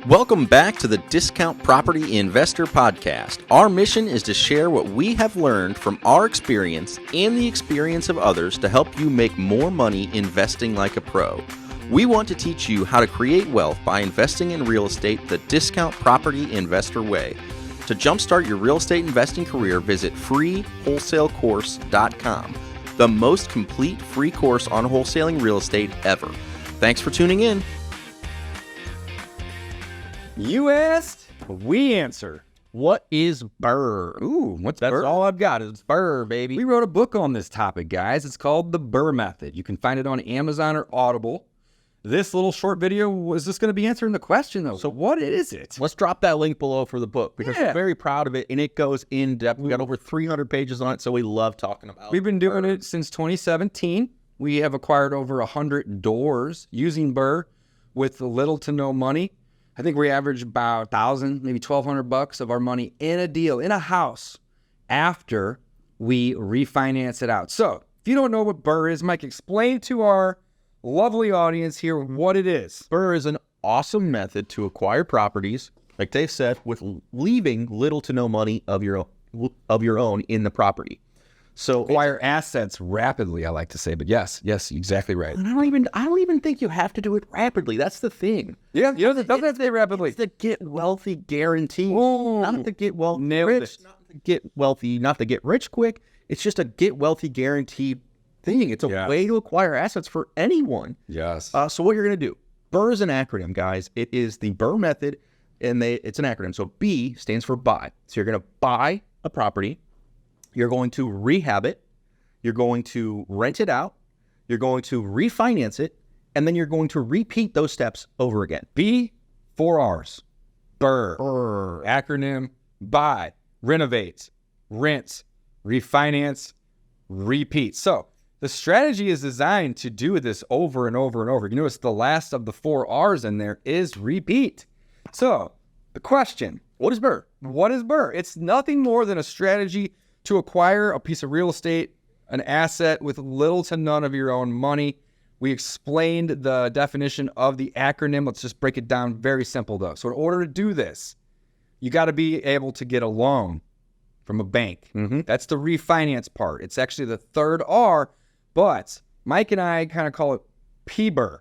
Welcome back to the Discount Property Investor Podcast. Our mission is to share what we have learned from our experience and the experience of others to help you make more money investing like a pro. We want to teach you how to create wealth by investing in real estate the Discount Property Investor way. To jumpstart your real estate investing career, visit freewholesalecourse.com, the most complete free course on wholesaling real estate ever. Thanks for tuning in. You asked, we answer. What is BRRRR? Ooh, what's BRRRR? That's all I've got is BRRRR, baby. We wrote a book on this topic, guys. It's called The BRRRR Method. You can find it on Amazon or Audible. This little short video was just going to be answering the question, though. So what is it? Let's drop that link below for the book because we're very proud of it, and it goes in depth. We got over 300 pages on it, so we love talking about it. We've been doing it since 2017. We have acquired over 100 doors using BRRRR with little to no money. I think we average about $1,000, maybe $1,200 of our money in a deal, in a house, after we refinance it out. So if you don't know what BRRRR is, Mike, explain to our lovely audience here what it is. BRRRR is an awesome method to acquire properties, like Dave said, with leaving little to no money of your own in the property. So acquire assets rapidly, I like to say, but yes, exactly right. And I don't even think you have to do it rapidly. That's the thing. Yeah, it doesn't have to be rapidly. It's the get wealthy guarantee. Ooh, not to get wealthy rich, not to get wealthy, not to get rich quick. It's just a get wealthy guarantee thing. It's a way to acquire assets for anyone. Yes. So what you're going to do, BRRRR is an acronym, guys. It is the BRRRR method, and it's an acronym. So B stands for buy. So you're going to buy a property. You're going to rehab it, you're going to rent it out, you're going to refinance it, and then you're going to repeat those steps over again. B, 4 R's. BRRRR. Acronym, buy, renovate, rent, refinance, repeat. So the strategy is designed to do this over and over and over. You notice the last of the 4 R's in there is repeat. So the question, what is BRRRR? What is BRRRR? It's nothing more than a strategy to acquire a piece of real estate, an asset with little to none of your own money. We explained the definition of the acronym. Let's just break it down. Very simple, though. So in order to do this, you got to be able to get a loan from a bank. That's the refinance part. It's actually the third R, but Mike and I kind of call it PBRRR,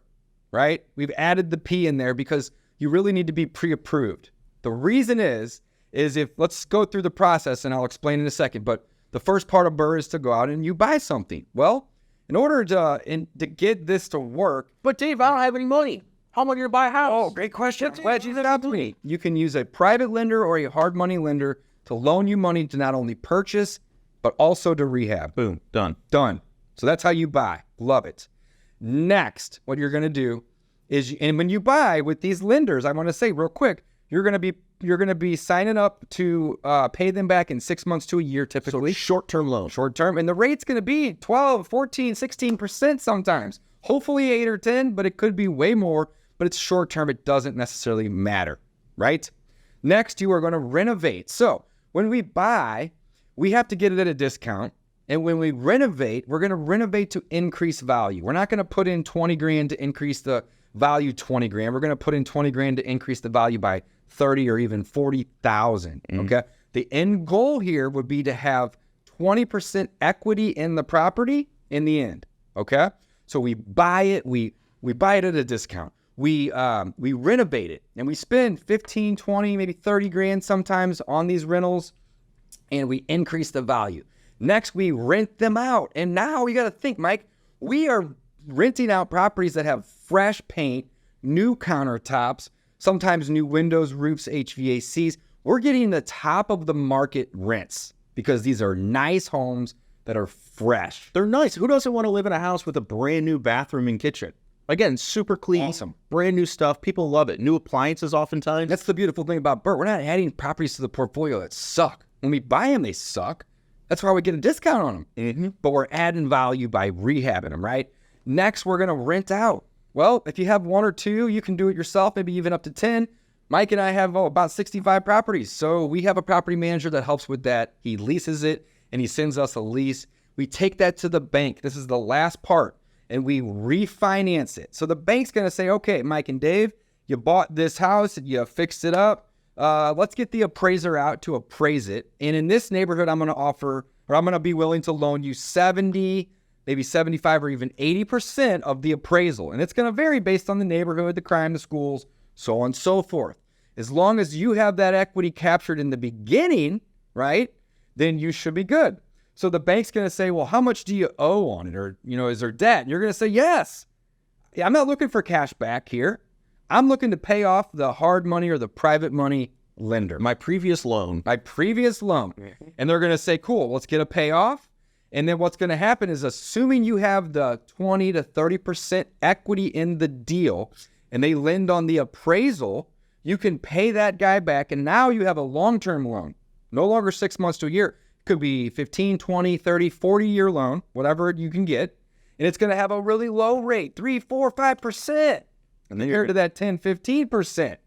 right? We've added the P in there because you really need to be pre-approved. The reason is if, let's go through the process and I'll explain in a second, but the first part of BRRRR is to go out and you buy something. Well, in order to get this to work. But Dave, I don't have any money. How am I going to buy a house? Oh, great question. Glad you said that to me. You can use a private lender or a hard money lender to loan you money to not only purchase, but also to rehab. Boom, done. So that's how you buy. Love it. Next, what you're going to do is, and when you buy with these lenders, I want to say real quick, you're going to be signing up to pay them back in 6 months to a year, typically. So short-term loan. Short-term. And the rate's going to be 12, 14, 16% sometimes. Hopefully 8 or 10, but it could be way more. But it's short-term. It doesn't necessarily matter, right? Next, you are going to renovate. So when we buy, we have to get it at a discount. And when we renovate, we're going to renovate to increase value. We're not going to put in 20 grand to increase the value 20 grand. We're going to put in 20 grand to increase the value by 30 or even 40,000. Okay. The end goal here would be to have 20% equity in the property in the end. Okay. So we buy it. We buy it at a discount. We renovate it and we spend 15, 20, maybe 30 grand sometimes on these rentals and we increase the value. Next, we rent them out. And now you got to think, Mike, we are renting out properties that have fresh paint, new countertops, sometimes new windows, roofs, HVACs. We're getting the top of the market rents because these are nice homes that are fresh. They're nice. Who doesn't want to live in a house with a brand new bathroom and kitchen? Again, super clean, awesome, brand new stuff. People love it. New appliances oftentimes. That's the beautiful thing about BRRRR. We're not adding properties to the portfolio that suck. When we buy them, they suck. That's why we get a discount on them. But we're adding value by rehabbing them, right? Next, we're going to rent out. Well, if you have 1 or 2, you can do it yourself, maybe even up to 10. Mike and I have about 65 properties. So we have a property manager that helps with that. He leases it and he sends us a lease. We take that to the bank. This is the last part. And we refinance it. So the bank's going to say, okay, Mike and Dave, You bought this house, you fixed it up. Let's get the appraiser out to appraise it. And in this neighborhood, I'm going to be willing to loan you 70, maybe 75 or even 80% of the appraisal. And it's going to vary based on the neighborhood, the crime, the schools, so on and so forth. As long as you have that equity captured in the beginning, right, then you should be good. So the bank's going to say, well, how much do you owe on it? Or, is there debt? And you're going to say, yes. Yeah, I'm not looking for cash back here. I'm looking to pay off the hard money or the private money lender. My previous loan. And they're going to say, cool, let's get a payoff. And then what's going to happen is, assuming you have the 20 to 30% equity in the deal and they lend on the appraisal, you can pay that guy back. And now you have a long-term loan, no longer 6 months to a year. It could be 15, 20, 30, 40-year loan, whatever you can get. And it's going to have a really low rate, 3, 4, 5%. And then you're to that 10, 15%.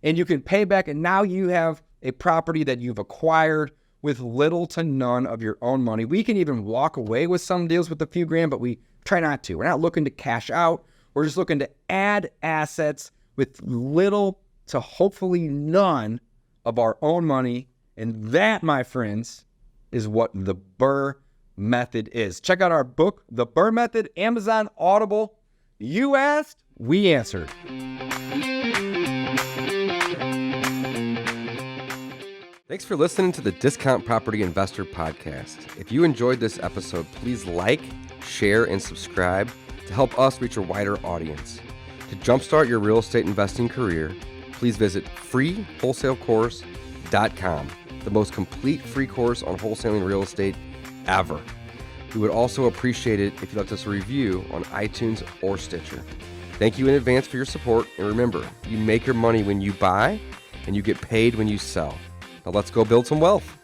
And you can pay back. And now you have a property that you've acquired with little to none of your own money. We can even walk away with some deals with a few grand, but we try not to. We're not looking to cash out. We're just looking to add assets with little to hopefully none of our own money. And that, my friends, is what the BRRRR method is. Check out our book, The BRRRR Method, Amazon, Audible. You asked, we answered. Thanks for listening to the Discount Property Investor Podcast. If you enjoyed this episode, please like, share, and subscribe to help us reach a wider audience. To jumpstart your real estate investing career, please visit freewholesalecourse.com, the most complete free course on wholesaling real estate ever. We would also appreciate it if you left us a review on iTunes or Stitcher. Thank you in advance for your support, and remember, you make your money when you buy, and you get paid when you sell. Now let's go build some wealth.